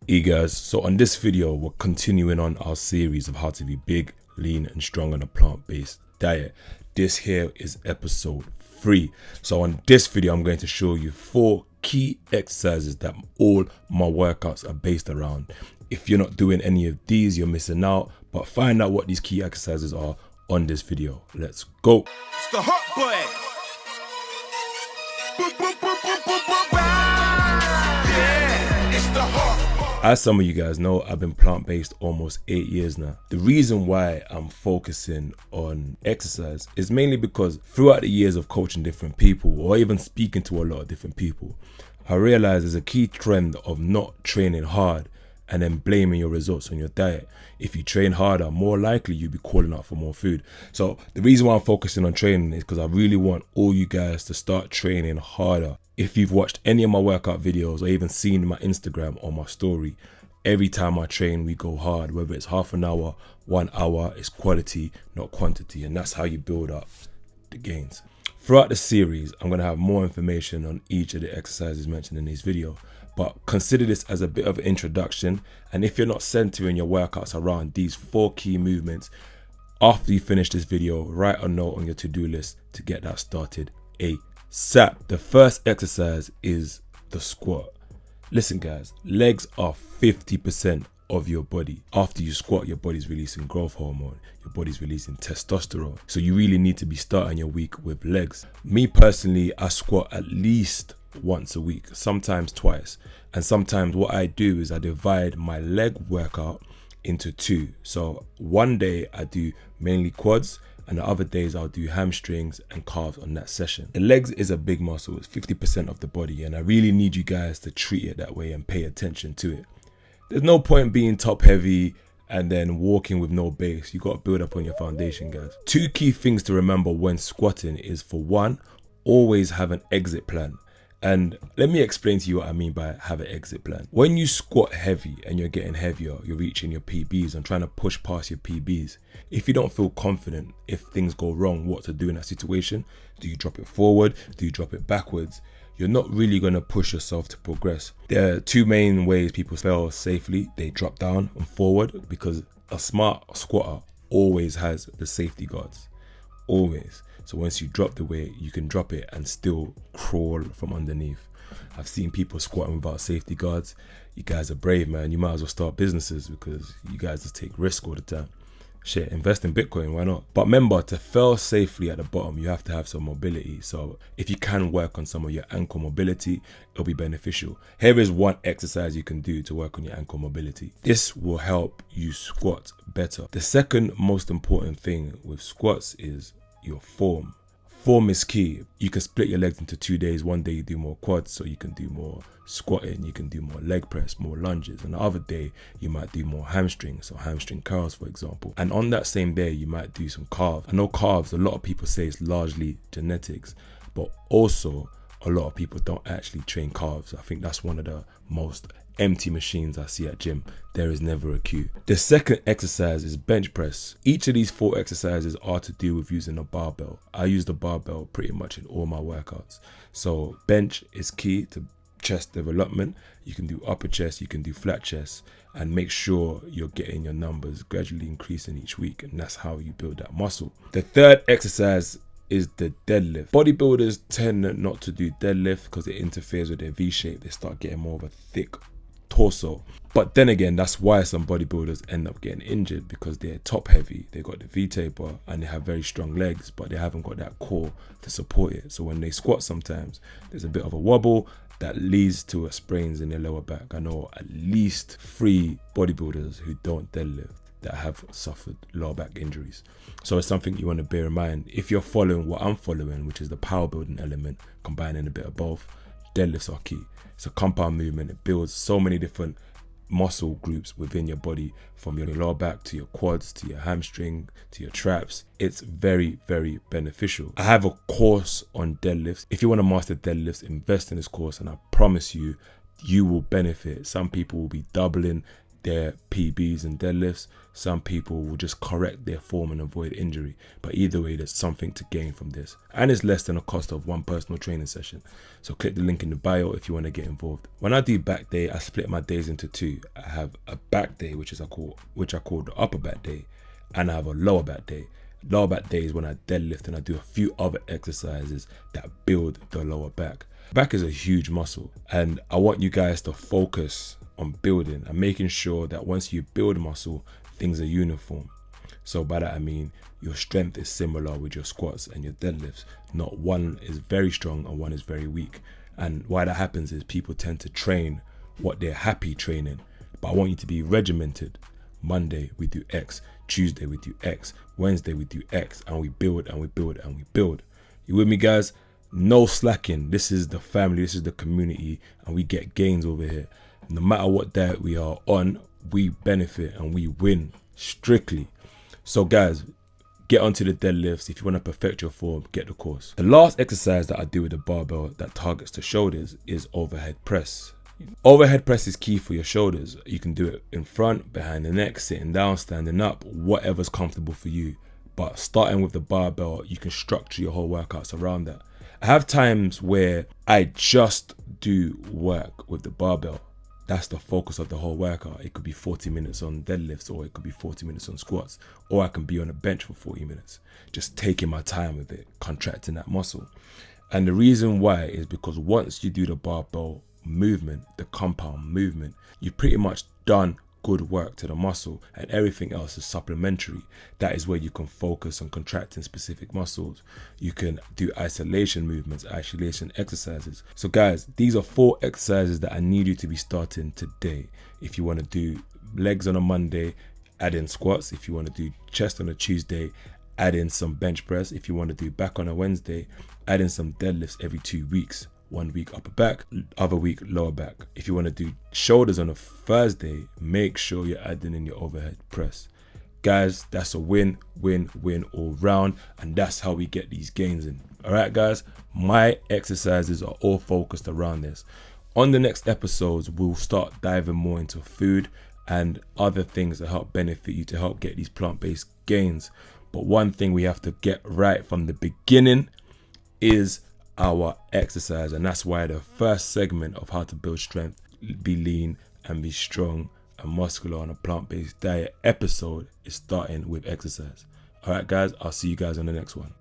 Hey guys, so on this video we're continuing on our series of how to be big, lean and strong on a plant-based diet. This here is episode 3. So on this video I'm going to show you 4 key exercises that all my workouts are based around. If you're not doing any of these, you're missing out, but find out what these key exercises are on this video. Let's go. It's the hot boy. Yeah, it's the hot. As some of you guys know, I've been plant-based almost 8 years now. The reason why I'm focusing on exercise is mainly because throughout the years of coaching different people or even speaking to a lot of different people, I realized there's a key trend of not training hard and then blaming your results on your diet. If you train harder, more likely you'll be calling out for more food. So the reason why I'm focusing on training is because I really want all you guys to start training harder. If you've watched any of my workout videos or even seen my Instagram or my story, every time I train we go hard, whether it's half an hour, 1 hour, it's quality, not quantity, and that's how you build up the gains. Throughout the series, I'm going to have more information on each of the exercises mentioned in this video, but consider this as a bit of an introduction. And if you're not centering your workouts around these 4 key movements, after you finish this video, write a note on your to-do list to get that started ASAP. The first exercise is the squat. Listen guys, legs are 50% of your body. After you squat, your body's releasing growth hormone, your body's releasing testosterone, so you really need to be starting your week with legs. Me personally, I squat at least once a week, sometimes twice, and sometimes what I do is I divide my leg workout into 2. So one day I do mainly quads and the other days I'll do hamstrings and calves on that session. The legs is a big muscle, it's 50% of the body, and I really need you guys to treat it that way and pay attention to it. There's no point being top heavy and then walking with no base. You got to build up on your foundation, guys. 2 key things to remember when squatting is, for one, always have an exit plan. And let me explain to you what I mean by have an exit plan. When you squat heavy and you're getting heavier, you're reaching your PBs and trying to push past your PBs. If you don't feel confident, if things go wrong, what to do in that situation, do you drop it forward? Do you drop it backwards? You're not really going to push yourself to progress. There are 2 main ways people fail safely. They drop down and forward, because a smart squatter always has the safety guards, always. So once you drop the weight, you can drop it and still crawl from underneath. I've seen people squatting without safety guards. You guys are brave, man. You might as well start businesses because you guys just take risk all the time. Shit, invest in Bitcoin, why not? But remember, to fail safely at the bottom, you have to have some mobility. So if you can work on some of your ankle mobility, it'll be beneficial. Here is one exercise you can do to work on your ankle mobility. This will help you squat better. The second most important thing with squats is your form. Form is key. You can split your legs into 2 days. One day you do more quads, so you can do more squatting, you can do more leg press, more lunges, and the other day you might do more hamstrings, so hamstring curls for example. And on that same day you might do some calves. I know calves, a lot of people say it's largely genetics, but also a lot of people don't actually train calves. I think that's one of the most empty machines I see at gym. There is never a queue. The second exercise is bench press. Each of these 4 exercises are to do with using a barbell. I use the barbell pretty much in all my workouts. So bench is key to chest development. You can do upper chest, you can do flat chest, and make sure you're getting your numbers gradually increasing each week, and that's how you build that muscle. The third exercise is the deadlift. Bodybuilders tend not to do deadlift because it interferes with their V shape. They start getting more of a thick torso. But then again, that's why some bodybuilders end up getting injured, because they're top heavy, they got the V taper and they have very strong legs, but they haven't got that core to support it. So when they squat, sometimes there's a bit of a wobble that leads to a sprains in their lower back. I know at least 3 bodybuilders who don't deadlift that have suffered lower back injuries. So it's something you want to bear in mind. If you're following what I'm following, which is the power building element, combining a bit of both, deadlifts are key. It's a compound movement. It builds so many different muscle groups within your body, from your lower back to your quads to your hamstring to your traps. It's very, very beneficial. I have a course on deadlifts. If you want to master deadlifts, invest in this course and I promise you, you will benefit. Some people will be doubling their PBs and deadlifts. Some people will just correct their form and avoid injury. But either way, there's something to gain from this. And it's less than the cost of one personal training session. So click the link in the bio if you want to get involved. When I do back day, I split my days into two. I have a back day, which I call the upper back day, and I have a lower back day. Lower back day is when I deadlift and I do a few other exercises that build the lower back. Back is a huge muscle, and I want you guys to focus on building and making sure that once you build muscle, things are uniform. So by that I mean your strength is similar with your squats and your deadlifts. Not one is very strong and one is very weak. And why that happens is people tend to train what they're happy training. But I want you to be regimented. Monday we do X, Tuesday we do X, Wednesday we do X, and we build and we build and we build. You with me, guys? No slacking. This is the family, this is the community, and we get gains over here. No matter what diet we are on, we benefit and we win strictly. So guys, get onto the deadlifts. If you want to perfect your form, get the course. The last exercise that I do with the barbell that targets the shoulders is overhead press. Overhead press is key for your shoulders. You can do it in front, behind the neck, sitting down, standing up, whatever's comfortable for you. But starting with the barbell, you can structure your whole workouts around that. I have times where I just do work with the barbell. That's the focus of the whole workout. It could be 40 minutes on deadlifts, or it could be 40 minutes on squats, or I can be on a bench for 40 minutes, just taking my time with it, contracting that muscle. And the reason why is because once you do the barbell movement, the compound movement, you've pretty much done good work to the muscle, and everything else is supplementary. That is where you can focus on contracting specific muscles. You can do isolation movements, isolation exercises. So guys, these are 4 exercises that I need you to be starting today. If you want to do legs on a Monday, add in squats. If you want to do chest on a Tuesday, add in some bench press. If you want to do back on a Wednesday, add in some deadlifts every 2 weeks. 1 week upper back, other week lower back. If you want to do shoulders on a Thursday, make sure you're adding in your overhead press. Guys, that's a win, win, win all round, and that's how we get these gains in. All right, guys, my exercises are all focused around this. On the next episodes, we'll start diving more into food and other things that help benefit you to help get these plant-based gains. But one thing we have to get right from the beginning is our exercise, and that's why the first segment of how to build strength, be lean and be strong and muscular on a plant-based diet episode is starting with exercise. All right guys, I'll see you guys on the next one.